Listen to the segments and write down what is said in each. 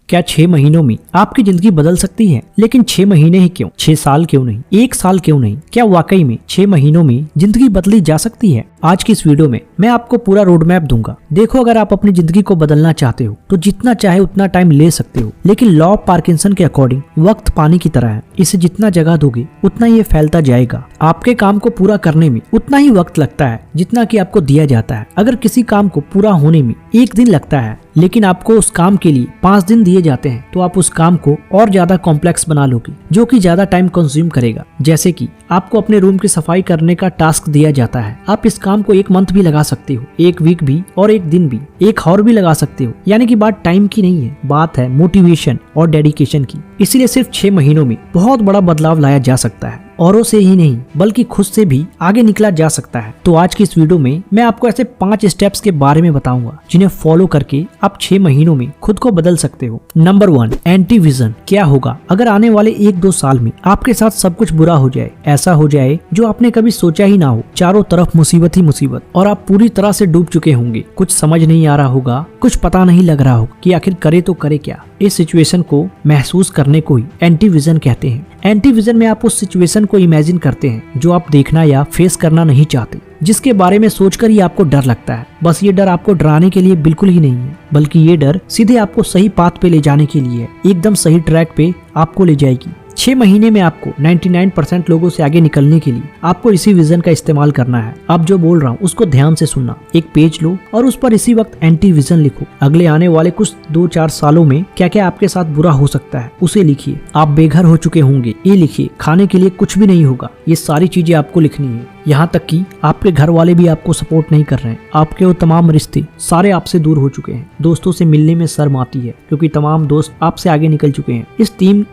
क्या 6 महीनों में आपकी जिंदगी बदल सकती है? लेकिन 6 महीने ही क्यों, 6 साल क्यों नहीं, 1 साल क्यों नहीं? क्या वाकई में 6 महीनों में जिंदगी बदली जा सकती है? आज की इस वीडियो में मैं आपको पूरा रोड मैप दूंगा। देखो, अगर आप अपनी जिंदगी को बदलना चाहते हो तो जितना चाहे उतना टाइम ले सकते हो, लेकिन लॉ ऑफ पार्किंसन के अकॉर्डिंग वक्त पानी की तरह है। इसे जितना जगह दोगे उतना ये फैलता जाएगा। आपके काम को पूरा करने में उतना ही वक्त लगता है जितना कि आपको दिया जाता है। अगर किसी काम को पूरा होने में 1 दिन लगता है, लेकिन आपको उस काम के लिए 5 दिन दिए जाते हैं, तो आप उस काम को और ज्यादा कॉम्प्लेक्स बना लोगे, जो कि ज्यादा टाइम कंज्यूम करेगा। जैसे कि आपको अपने रूम की सफाई करने का टास्क दिया जाता है, आप इस काम को 1 मंथ भी लगा सकते हो, 1 वीक भी, और 1 दिन भी, 1 आवर भी लगा सकते हो। यानी कि बात टाइम की नहीं है, बात है मोटिवेशन और डेडिकेशन की। इसीलिए सिर्फ 6 महीनों में बहुत बड़ा बदलाव लाया जा सकता है। औरों से ही नहीं बल्कि खुद से भी आगे निकला जा सकता है। तो आज की इस वीडियो में मैं आपको ऐसे 5 स्टेप्स के बारे में बताऊंगा जिन्हें फॉलो करके आप 6 महीनों में खुद को बदल सकते हो। Number 1, anti vision. क्या होगा अगर आने वाले 1-2 साल में आपके साथ सब कुछ बुरा हो जाए, ऐसा हो जाए जो आपने कभी सोचा ही ना हो। चारों तरफ मुसीबत ही मुसीबत और आप पूरी तरह से डूब चुके होंगे। कुछ समझ नहीं आ रहा होगा, कुछ पता नहीं लग रहा होगा कि आखिर करे तो करे क्या। इस सिचुएशन को महसूस करने को ही एंटी विजन कहते हैं। एंटी विजन में आप उस सिचुएशन को इमेजिन करते हैं जो आप देखना या फेस करना नहीं चाहते, जिसके बारे में सोचकर ही आपको डर लगता है। बस ये डर आपको डराने के लिए बिल्कुल ही नहीं है, बल्कि ये डर सीधे आपको सही पाथ पे ले जाने के लिए है, एकदम सही ट्रैक पे आपको ले जाएगी। 6 महीने में आपको 99% लोगों से आगे निकलने के लिए आपको इसी विजन का इस्तेमाल करना है। अब जो बोल रहा हूँ उसको ध्यान से सुनना। एक पेज लो और उस पर इसी वक्त एंटी विजन लिखो। अगले आने वाले कुछ 2-4 सालों में क्या क्या आपके साथ बुरा हो सकता है उसे लिखिए। आप बेघर हो चुके होंगे, ये लिखिए। खाने के लिए कुछ भी नहीं होगा, ये सारी चीजें आपको लिखनी है। यहाँ तक कि आपके घर वाले भी आपको सपोर्ट नहीं कर रहे हैं। आपके वो तमाम रिश्ते सारे आपसे दूर हो चुके हैं। दोस्तों से मिलने में शर्म आती है क्योंकि तमाम दोस्त आपसे आगे निकल चुके हैं।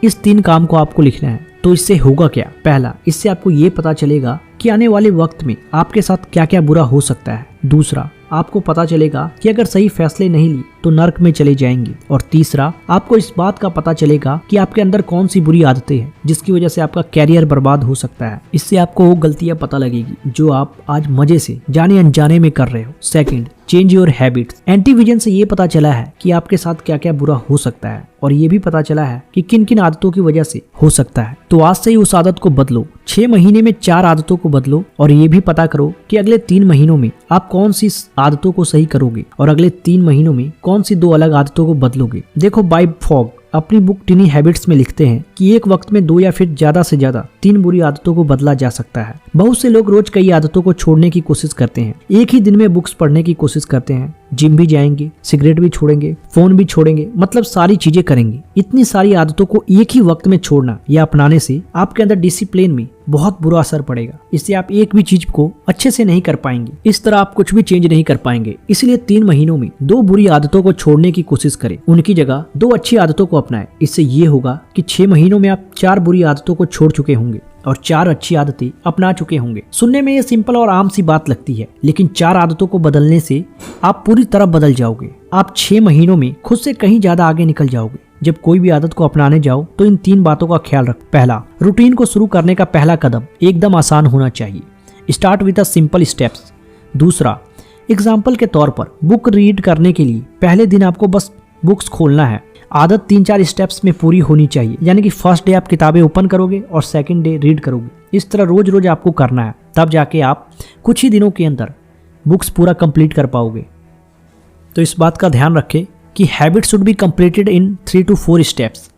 इस तीन काम को आपको लिखना है। तो इससे होगा क्या? पहला, इससे आपको ये पता चलेगा कि आने वाले वक्त में आपके साथ क्या क्या बुरा हो सकता है। दूसरा, आपको पता चलेगा कि अगर सही फैसले नहीं लिए तो नर्क में चले जाएंगे। और तीसरा, आपको इस बात का पता चलेगा कि आपके अंदर कौन सी बुरी आदतें हैं जिसकी वजह से आपका कैरियर बर्बाद हो सकता है। इससे आपको वो गलतियां पता लगेगी जो आप आज मजे से जाने अनजाने में कर रहे हो। Second, change your habits. Anti vision से ये पता चला है कि आपके साथ क्या क्या बुरा हो सकता है, और ये भी पता चला है कि किन किन आदतों की वजह से हो सकता है। तो आज से ही उस आदत को बदलो। 6 महीने में 4 आदतों को बदलो, और ये भी पता करो कि अगले 3 महीनों में आप कौन सी आदतों को सही करोगे और अगले 3 महीनों में कौन सी 2 अलग आदतों को बदलोगे। देखो, बाय फॉग अपनी बुक टिनी हैबिट्स में लिखते हैं कि एक वक्त में 2 या फिर ज्यादा से ज्यादा 3 बुरी आदतों को बदला जा सकता है। बहुत से लोग रोज कई आदतों को छोड़ने की कोशिश करते हैं। एक ही दिन में बुक्स पढ़ने की कोशिश करते हैं, जिम भी जाएंगे, सिगरेट भी छोड़ेंगे, फोन भी छोड़ेंगे, मतलब सारी चीजें करेंगे। इतनी सारी आदतों को एक ही वक्त में छोड़ना या अपनाने से आपके अंदर डिसिप्लिन में बहुत बुरा असर पड़ेगा। इससे आप एक भी चीज को अच्छे से नहीं कर पाएंगे। इस तरह आप कुछ भी चेंज नहीं कर पाएंगे। इसलिए 3 महीनों में 2 बुरी आदतों को छोड़ने की कोशिश करें, उनकी जगह 2 अच्छी आदतों को अपनाएं। इससे ये होगा कि 6 महीनों में आप 4 बुरी आदतों को छोड़ चुके होंगे और 4 अच्छी आदतें अपना चुके होंगे। सुनने में ये सिंपल और आम सी बात लगती है, लेकिन 4 आदतों को बदलने से आप पूरी तरह बदल जाओगे। आप 6 महीनों में खुद से कहीं ज्यादा आगे निकल जाओगे। जब कोई भी आदत को अपनाने जाओ तो इन 3 बातों का ख्याल रख। पहला, रूटीन को शुरू करने का पहला कदम एकदम आसान होना चाहिए। Start with a simple steps. दूसरा, एग्जाम्पल के तौर पर बुक रीड करने के लिए पहले दिन आपको बस बुक्स खोलना है। आदत 3-4 स्टेप्स में पूरी होनी चाहिए, यानी कि फर्स्ट डे आप किताबें ओपन करोगे और सेकंड डे रीड करोगे। इस तरह रोज रोज आपको करना है, तब जाके आप कुछ ही दिनों के अंदर बुक्स पूरा कंप्लीट कर पाओगे। तो इस बात का ध्यान रखें कि habit should be completed in 3 to 4 steps.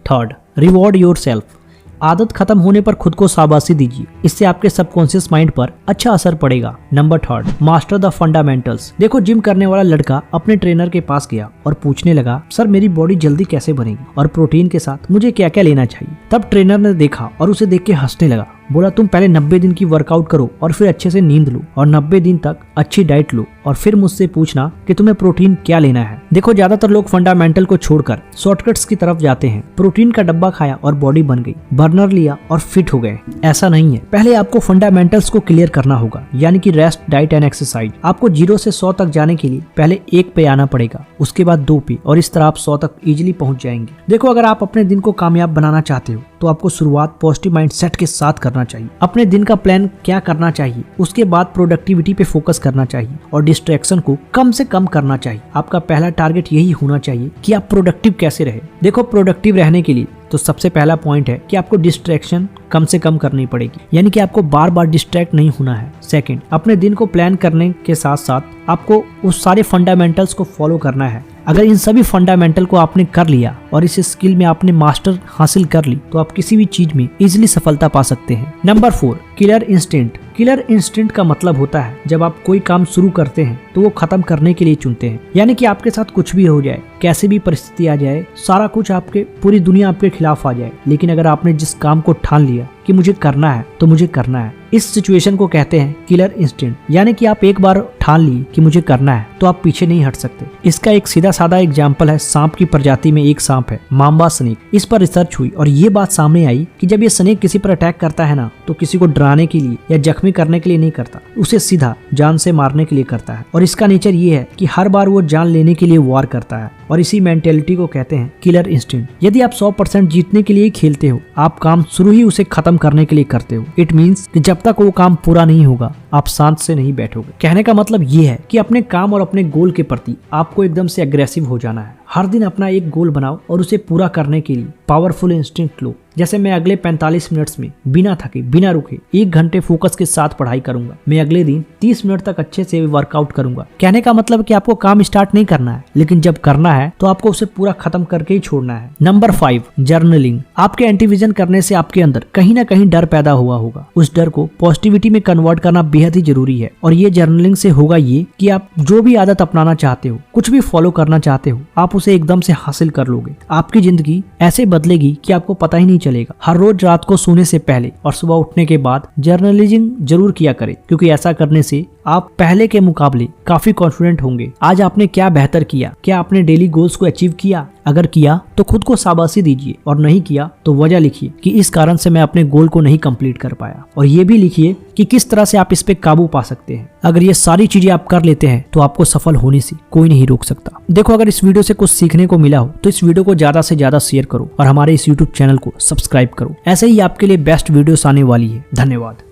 Third, reward your self. आदत खत्म होने पर खुद को शाबाशी दीजिए, इससे आपके सबकॉन्शियस माइंड पर अच्छा असर पड़ेगा। Number 3, master the fundamentals. देखो, जिम करने वाला लड़का अपने ट्रेनर के पास गया और पूछने लगा, सर मेरी बॉडी जल्दी कैसे बनेगी और प्रोटीन के साथ मुझे क्या क्या लेना चाहिए। तब ट्रेनर ने देखा और उसे देख के हंसने लगा। बोला, तुम पहले 90 दिन की वर्कआउट करो और फिर अच्छे से नींद लो और 90 दिन तक अच्छी डाइट लो और फिर मुझसे पूछना कि तुम्हें प्रोटीन क्या लेना है। देखो, ज्यादातर लोग फंडामेंटल को छोड़कर शॉर्टकट्स की तरफ जाते हैं। प्रोटीन का डब्बा खाया और बॉडी बन गई, बर्नर लिया और फिट हो गए। ऐसा नहीं है। पहले आपको फंडामेंटल्स को क्लियर करना होगा, यानी कि रेस्ट, डाइट एंड एक्सरसाइज। आपको 0 से 100 तक जाने के लिए पहले 1 पे आना पड़ेगा, उसके बाद 2 पे, और इस तरह आप 100 तक इजिली पहुंच जाएंगे। देखो, अगर आप अपने दिन को कामयाब बनाना चाहते हो तो आपको शुरुआत पॉजिटिव माइंडसेट के साथ करना चाहिए। अपने दिन का प्लान क्या करना चाहिए, उसके बाद प्रोडक्टिविटी पे फोकस करना चाहिए और डिस्ट्रैक्शन को कम से कम करना चाहिए। आपका पहला टारगेट यही होना चाहिए कि आप प्रोडक्टिव कैसे रहे। देखो, प्रोडक्टिव रहने के लिए तो सबसे पहला पॉइंट है कि आपको डिस्ट्रैक्शन कम से कम करनी पड़ेगी, यानी कि आपको बार बार डिस्ट्रैक्ट नहीं होना है। सेकंड, अपने दिन को प्लान करने के साथ साथ आपको उस सारे फंडामेंटल्स को फॉलो करना है। अगर इन सभी फंडामेंटल को आपने कर लिया और इस स्किल में आपने मास्टर हासिल कर ली तो आप किसी भी चीज में इजीली सफलता पा सकते हैं। Number 4, killer instinct. Killer instinct का मतलब होता है जब आप कोई काम शुरू करते हैं तो वो खत्म करने के लिए चुनते हैं, यानी कि आपके साथ कुछ भी हो जाए, कैसे भी परिस्थिति आ जाए, सारा कुछ आपके, पूरी दुनिया आपके खिलाफ आ जाए, लेकिन अगर आपने जिस काम को ठान लिया कि मुझे करना है तो मुझे करना है, इस सिचुएशन को कहते हैं किलर इंस्टिंक्ट। यानी कि आप एक बार ठान लिए कि मुझे करना है तो आप पीछे नहीं हट सकते। इसका एक सीधा साधा एग्जाम्पल है, सांप की प्रजाति में एक सांप है, माम्बा स्नेक। इस पर रिसर्च हुई और ये बात सामने आई कि जब ये स्नेक किसी पर अटैक करता है ना, तो किसी को डराने के लिए या जख्मी करने के लिए नहीं करता, उसे सीधा जान से मारने के लिए करता है। और इसका नेचर ये है कि हर बार वो जान लेने के लिए वार करता है और इसी मेंटेलिटी को कहते हैं किलर इंस्टिंक्ट। यदि आप 100% जीतने के लिए खेलते हो, आप काम शुरू ही उसे खत्म करने के लिए करते हो। इट मीन्स कि जब तक वो काम पूरा नहीं होगा आप शांत से नहीं बैठोगे। कहने का मतलब ये है कि अपने काम और अपने गोल के प्रति आपको एकदम से अग्रेसिव हो जाना है। हर दिन अपना एक गोल बनाओ और उसे पूरा करने के लिए पावरफुल इंस्टिंक्ट लो। जैसे मैं अगले 45 मिनट्स में बिना थके, बिना रुके 1 घंटे फोकस के साथ पढ़ाई करूंगा। मैं अगले दिन 30 मिनट तक अच्छे से वर्कआउट करूंगा। कहने का मतलब कि आपको काम स्टार्ट नहीं करना है, लेकिन जब करना है तो आपको उसे पूरा खत्म करके ही छोड़ना है। Number 5, journaling. आपके एंटीविजन करने से आपके अंदर कहीं ना कहीं डर पैदा हुआ होगा। उस डर को पॉजिटिविटी में कन्वर्ट करना बेहद ही जरूरी है। और ये जर्नलिंग से होगा ये कि आप जो भी आदत अपनाना चाहते हो, कुछ भी फॉलो करना चाहते हो, आप उसे एकदम से हासिल कर लोगे। आपकी जिंदगी ऐसे बदलेगी कि आपको पता ही नहीं चलेगा। हर रोज रात को सोने से पहले और सुबह उठने के बाद जर्नलिंग जरूर किया करें, क्योंकि ऐसा करने से आप पहले के मुकाबले काफी कॉन्फिडेंट होंगे। आज आपने क्या बेहतर किया, क्या आपने डेली गोल्स को अचीव किया? अगर किया तो खुद को शाबाशी दीजिए और नहीं किया तो वजह लिखिए कि इस कारण से मैं अपने गोल को नहीं कंप्लीट कर पाया। और ये भी लिखिए कि किस तरह से आप इस पे काबू पा सकते हैं। अगर ये सारी चीजें आप कर लेते हैं तो आपको सफल होने से कोई नहीं रोक सकता। देखो, अगर इस वीडियो से कुछ सीखने को मिला हो तो इस वीडियो को ज्यादा से ज्यादा शेयर करो और हमारे इस YouTube चैनल को सब्सक्राइब करो। ऐसे ही आपके लिए बेस्ट वीडियोस आने वाली है। धन्यवाद।